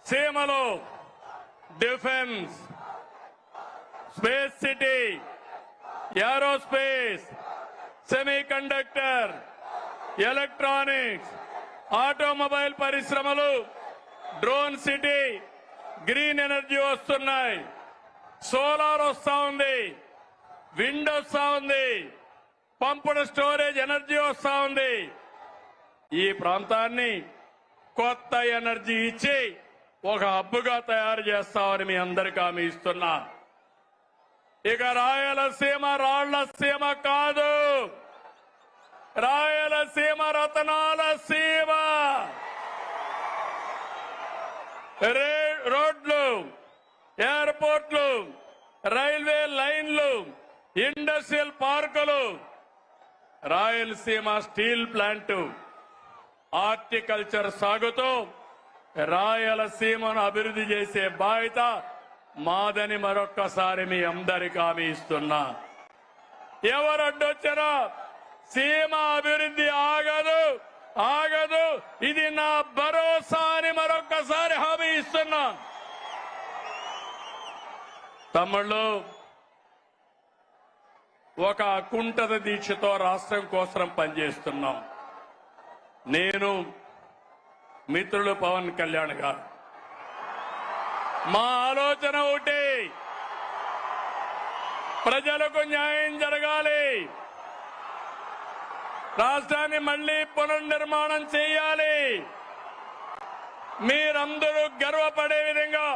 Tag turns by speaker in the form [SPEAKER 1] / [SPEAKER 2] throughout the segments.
[SPEAKER 1] సీమలో defence, space city, aerospace, semiconductor, electronics, automobile పరిశ్రమలు, drone city, green energy వస్తున్నాయి, solar వస్తా ఉంది, విండ్ వస్తా ఉంది, పంపుడు స్టోరేజ్ ఎనర్జీ వస్తా ఉంది. ఈ ప్రాంతాన్ని కొత్త ఎనర్జీ ఇచ్చి ఒక హబ్బుగా తయారు చేస్తామని మీ అందరికీ హామీ ఇస్తున్నా. ఇక రాయలసీమ రాళ్ల సీమ కాదు, రాయలసీమ రతనాల సీమ. రోడ్లు, ఎయిర్పోర్ట్లు, రైల్వే లైన్లు, ఇండస్ట్రియల్ పార్కులు, రాయలసీమ స్టీల్ ప్లాంట్, హార్టికల్చర్ సాగుతూ రాయలసీమను అభివృద్ధి చేసే బాధ్యత మాదని మరొక్కసారి మీ అందరికీ హామీ ఇస్తున్నా. ఎవరడ్డొచ్చారో సీమ అభివృద్ధి ఆగదు, ఆగదు. ఇది నా భరోసా అని మరొక్కసారి హామీ ఇస్తున్నా. తమ్ముళ్ళు, ఒక అకుంఠిత దీక్షతో రాష్ట్రం కోసం పనిచేస్తున్నాం. నేను, మిత్రులు పవన్ కళ్యాణ్ గారు, మా ఆలోచన ఒకటి, ప్రజలకు న్యాయం జరగాలి, రాష్ట్రాన్ని మళ్లీ పునర్నిర్మాణం చేయాలి, మీరందరూ గర్వపడే విధంగా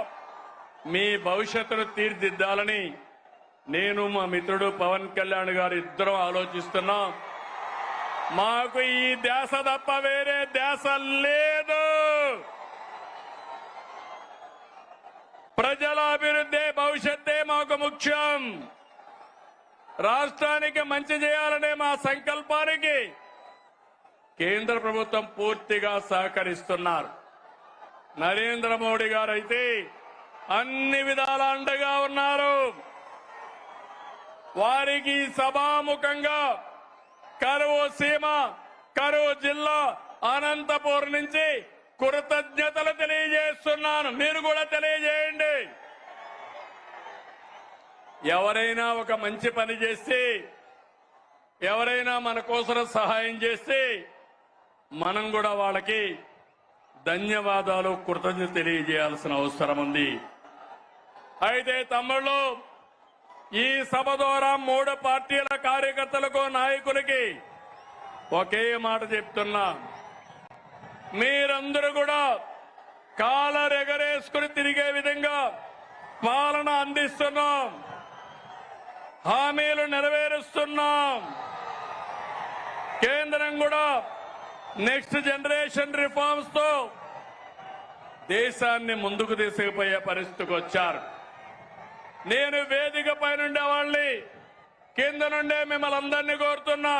[SPEAKER 1] మీ భవిష్యత్తును తీర్చిదిద్దాలని నేను, మా మిత్రుడు పవన్ కళ్యాణ్ గారు ఇద్దరం ఆలోచిస్తున్నాం. మాకు ఈ ధ్యాస తప్ప వేరే ధ్యాస లేదు. ప్రజల అభివృద్ధి, భవిష్యత్తే మాకు ముఖ్యం. రాష్ట్రానికి మంచి చేయాలనే మా సంకల్పానికి కేంద్ర ప్రభుత్వం పూర్తిగా సహకరిస్తున్నారు. నరేంద్ర మోడీ గారు అయితే అన్ని విధాల అండగా ఉన్నారు. వారికి సభాముఖంగా కరువు సీమ, కరువు జిల్లా అనంతపూర్ నుంచి కృతజ్ఞతలు తెలియజేస్తున్నాను. మీరు కూడా తెలియజేయండి. ఎవరైనా ఒక మంచి పని చేస్తే, ఎవరైనా మన కోసం సహాయం చేస్తే మనం కూడా వాళ్ళకి ధన్యవాదాలు, కృతజ్ఞత తెలియజేయాల్సిన అవసరం ఉంది. అయితే తమ్ముళ్ళు, ఈ సభ ద్వారా 3 పార్టీల కార్యకర్తలకు, నాయకులకి ఒకే మాట చెప్తున్నా. మీరందరూ కూడా కాలరెగరేసుకుని తిరిగే విధంగా పాలన అందిస్తున్నాం, హామీలు నెరవేరుస్తున్నాం. కేంద్రం కూడా నెక్స్ట్ జనరేషన్ రిఫార్మ్స్ తో దేశాన్ని ముందుకు తీసుకుపోయే పరిస్థితికి వచ్చారు. నేను వేదిక పైనుండే వాళ్ళని, కింద నుండే మిమ్మల్ని అందరినీ కోరుతున్నా.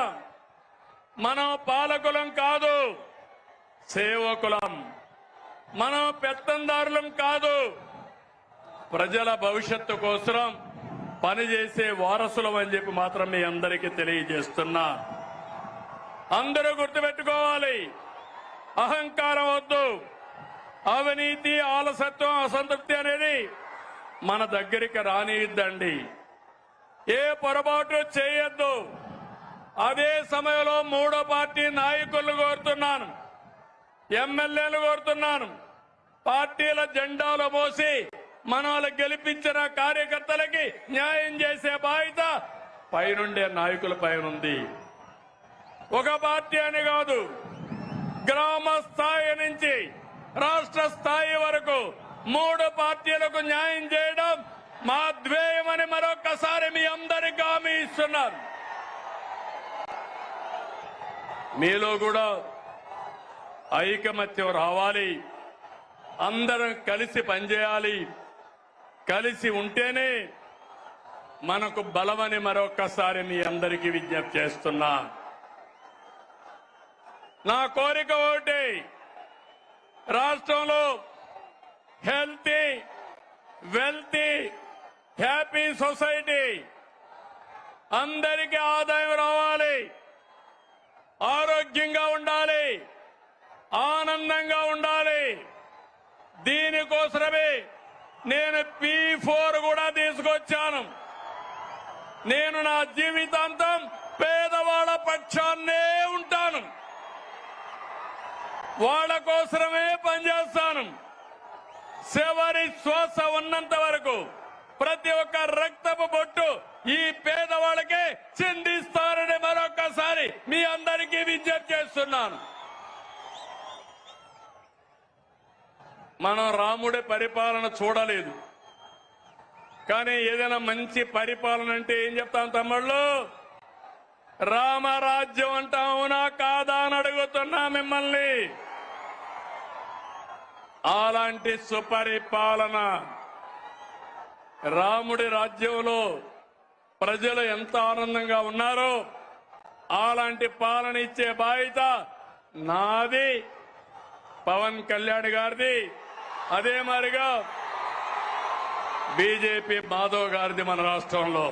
[SPEAKER 1] మనం పాలకులం కాదు, సేవకులం. మనం పెత్తందారులం కాదు, ప్రజల భవిష్యత్తు కోసం పనిచేసే వారసులం అని చెప్పి మాత్రం మీ అందరికీ తెలియజేస్తున్నా. అందరూ గుర్తుపెట్టుకోవాలి, అహంకారం వద్దు, అవినీతి, ఆలసత్వం, అసంతృప్తి అనేది మన దగ్గరికి రానియద్దండి. ఏ పొరపాటు చేయొద్దు. అదే సమయంలో 3వ పార్టీ నాయకులను కోరుతున్నాను, ఎమ్మెల్యేలు కోరుతున్నాను, పార్టీల జెండాలు మోసి మనల్ని గెలిపించిన కార్యకర్తలకి న్యాయం చేసే బాధ్యత పైనుండే నాయకుల పైన ఉంది. ఒక పార్టీ అని కాదు, గ్రామ స్థాయి నుంచి రాష్ట్ర స్థాయి వరకు 3 పార్టీలకు న్యాయం చేయడం మా ధ్యేయమని మరొకసారి మీ అందరికీ హామీ ఇస్తున్నాను. మీలో కూడా ఐకమత్యం రావాలి, అందరం కలిసి పనిచేయాలి. కలిసి ఉంటేనే మనకు బలమని మరొకసారి మీ అందరికీ విజ్ఞప్తి చేస్తున్నా. నా కోరిక ఒకటి, రాష్ట్రంలో హెల్తీ, వెల్తీ, హ్యాపీ సొసైటీ, అందరికీ ఆదాయం రావాలి, ఆరోగ్యంగా ఉండాలి, ఆనందంగా ఉండాలి. దీని దీనికోసమే నేను P4 కూడా తీసుకొచ్చాను. నేను నా జీవితాంతం పేదవాళ్ల పక్షాన్నే ఉంటాను. వాళ్ళ కోసమే పనిచేస్తాను. చివరి శ్వాస ఉన్నంత వరకు ప్రతి ఒక్క రక్తపు బొట్టు ఈ పేదవాళ్ళకే చిందిస్తారని మరొకసారి మీ అందరికీ విజ్ఞప్తి చేస్తున్నాను. మనం రాముడి పరిపాలన చూడలేదు, కానీ ఏదైనా మంచి పరిపాలన అంటే ఏం చెప్తాం తమ్ముళ్ళు? రామరాజ్యం అంటా అవునా కాదా అని అడుగుతున్నా మిమ్మల్ని. అలాంటి సుపరిపాలన రాముడి రాజ్యంలో ప్రజలు ఎంత ఆనందంగా ఉన్నారో అలాంటి పాలన ఇచ్చే బాధ్యత నాది, పవన్ కళ్యాణ్ గారిది, అదే మరిగా బీజేపీ మాధవ్ గారిది మన రాష్ట్రంలో.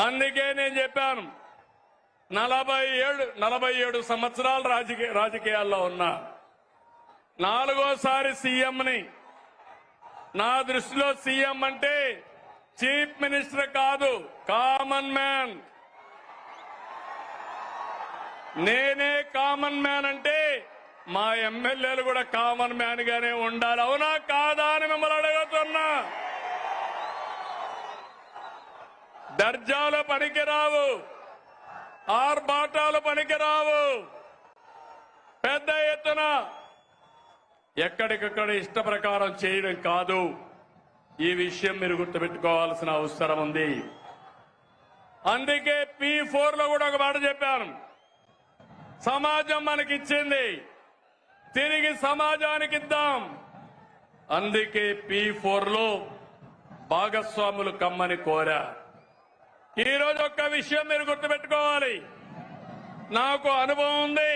[SPEAKER 1] అందుకే నేను చెప్పాను, 47 సంవత్సరాలు రాజకీయాల్లో ఉన్నా, 4వ సీఎంని. నా దృష్టిలో సీఎం అంటే చీఫ్ మినిస్టర్ కాదు, కామన్ మ్యాన్. నేనే కామన్ మ్యాన్ అంటే మా ఎమ్మెల్యేలు కూడా కామన్ మ్యాన్ గానే ఉండాలి. అవునా కాదా అని మిమ్మల్ని అడుగుతున్నా. దర్జాలు పనికిరావు, ఆర్భాటాలు పనికిరావు. పెద్ద ఎత్తున ఎక్కడికక్కడ ఇష్ట ప్రకారం చేయడం కాదు. ఈ విషయం మీరు గుర్తుపెట్టుకోవాల్సిన అవసరం ఉంది. అందుకే P4 లో కూడా ఒక మాట చెప్పాను. సమాజం మనకిచ్చింది, తిరిగి సమాజానికి ఇద్దాం. అందుకే P4 లో భాగస్వాములు కమ్మని కోరా. ఈరోజు ఒక్క విషయం మీరు గుర్తుపెట్టుకోవాలి. నాకు అనుభవం ఉంది,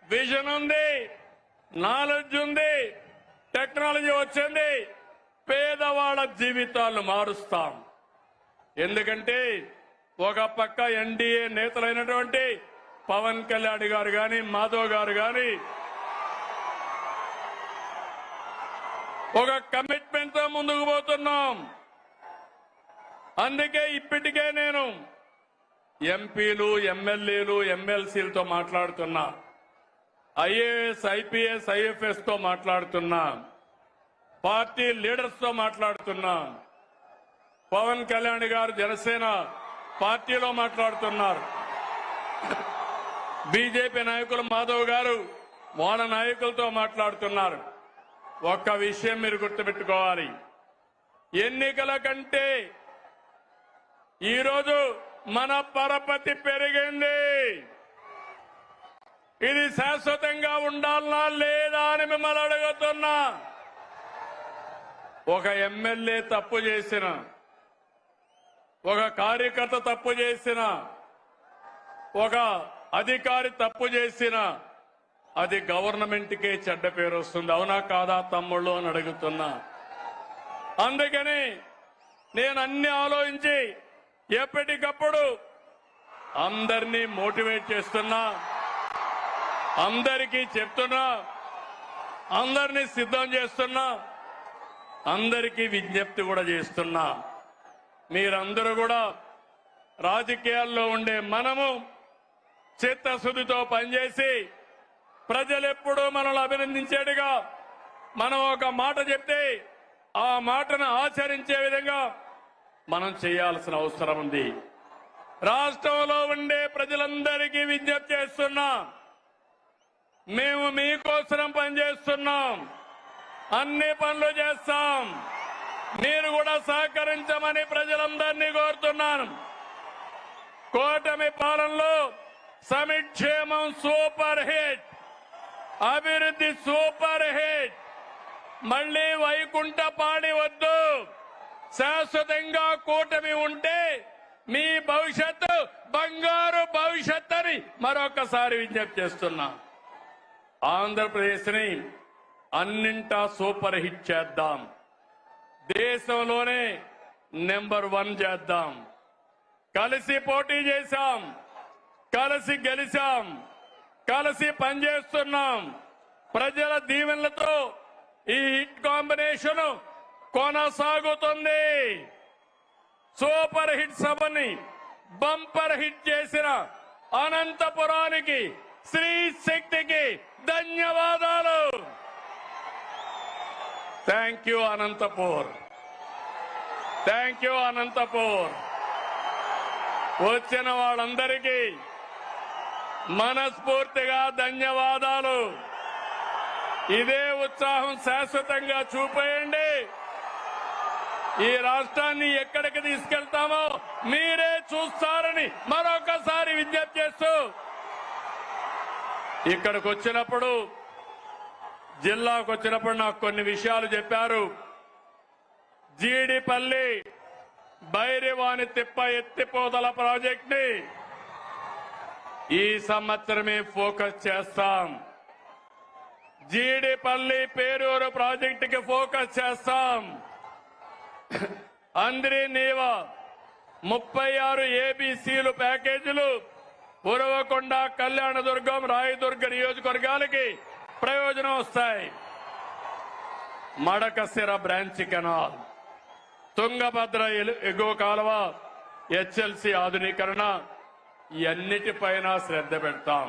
[SPEAKER 1] విజన్ ఉంది, నాలెడ్జ్ ఉంది, టెక్నాలజీ వచ్చింది. పేదవాళ్ల జీవితాలను మారుస్తాం. ఎందుకంటే ఒక పక్క ఎన్డీఏ నేతలైనటువంటి పవన్ కళ్యాణ్ గారు గాని, మాధవ్ గారు గాని ఒక కమిట్మెంట్ తో ముందుకు పోతున్నాం. అందుకే ఇప్పటికే నేను ఎంపీలు, ఎమ్మెల్యేలు, ఎమ్మెల్సీలతో మాట్లాడుతున్నా, ఐఏఎస్, ఐపీఎస్, ఐఎఫ్ఎస్ తో మాట్లాడుతున్నా, పార్టీ లీడర్స్ తో మాట్లాడుతున్నా. పవన్ కళ్యాణ్ గారు జనసేన పార్టీలో మాట్లాడుతున్నారు. బీజేపీ నాయకులు మాధవ్ గారు వాళ్ళ నాయకులతో మాట్లాడుతున్నారు. ఒక్క విషయం మీరు గుర్తుపెట్టుకోవాలి. ఎన్నికల కంటే ఈరోజు మన పరపతి పెరిగింది. ఇది శాశ్వతంగా ఉండాలనా లేదా అని మిమ్మల్ని అడుగుతున్నా. ఒక ఎమ్మెల్యే తప్పు చేసిన, ఒక కార్యకర్త తప్పు చేసిన, ఒక అధికారి తప్పు చేసిన అది గవర్నమెంట్కే చెడ్డ పేరు వస్తుంది. అవునా కాదా తమ్ముళ్ళు అని అడుగుతున్నా. అందుకని నేను అన్ని ఆలోచించి ఎప్పటికప్పుడు అందరినీ మోటివేట్ చేస్తున్నా, అందరికీ చెప్తున్నా, అందరినీ సిద్ధం చేస్తున్నా, అందరికీ విజ్ఞప్తి కూడా చేస్తున్నా. మీరందరూ కూడా రాజకీయాల్లో ఉండే మనము చిత్తశుద్ధితో పనిచేసి ప్రజలు ఎప్పుడూ మనల్ని అభినందించేట్టుగా మనం ఒక మాట చెప్తే ఆ మాటను ఆచరించే విధంగా మనం చేయాల్సిన అవసరం ఉంది. రాష్ట్రంలో ఉండే ప్రజలందరికీ విజ్ఞప్తి చేస్తున్నా, మేము మీకోసం పనిచేస్తున్నాం, అన్ని పనులు చేస్తాం, మీరు కూడా సహకరించమని ప్రజలందరినీ కోరుతున్నాను. కూటమి పాలనలో సంక్షేమం సూపర్ హిట్, అభివృద్ధి సూపర్ హిట్. మళ్లీ వైకుంఠపాడి వద్దు. శాశ్వతంగా కూటమి ఉంటే మీ భవిష్యత్తు బంగారు భవిష్యత్ అని మరొకసారి విజ్ఞప్తి చేస్తున్నా. ఆంధ్రప్రదేశ్ ని అన్నింటా సూపర్ హిట్ చేద్దాం. దేశంలోనే నెంబర్ 1 చేద్దాం. కలిసి పోటీ చేశాం, కలిసి గెలిచాం, కలిసి పనిచేస్తున్నాం. ప్రజల దీవెనలతో ఈ హిట్ కాంబినేషన్ కొనసాగుతుంది. సూపర్ హిట్ సభని బంపర్ హిట్ చేసిన అనంతపురానికి, శ్రీ శక్తికి ధన్యవాదాలు. Thank you Anantapur, thank you Anantapur. వచ్చిన వాళ్ళందరికీ మనస్ఫూర్తిగా ధన్యవాదాలు. ఇదే ఉత్సాహం శాశ్వతంగా చూపేయండి. ఈ రాష్ట్రాన్ని ఎక్కడికి తీసుకెళ్తామో మీరే చూస్తారని మరొకసారి విజ్ఞప్తి చేస్తూ, ఇక్కడికి వచ్చినప్పుడు, జిల్లాకు వచ్చినప్పుడు నాకు కొన్ని విషయాలు చెప్పారు. జీడిపల్లి బైరివాణి తిప్ప ఎత్తిపోతల ప్రాజెక్ట్ ని ఈ సంవత్సరమే ఫోకస్ చేస్తాం. జీడిపల్లి పేరూరు ప్రాజెక్టుకి ఫోకస్ చేస్తాం. అంద్రి నీవా 36 ఏబీసీలు ప్యాకేజీలు ఉరవకొండ, కళ్యాణదుర్గం, రాయదుర్గ నియోజకవర్గాలకి ప్రయోజనం వస్తాయి. మడకశిర బ్రాంచ్ కెనాల్, తుంగభద్ర ఎగువ కాలువ, హెచ్ఎల్సీ ఆధునీకరణ, ఇవన్నిటిపైన శ్రద్ధ పెడతాం.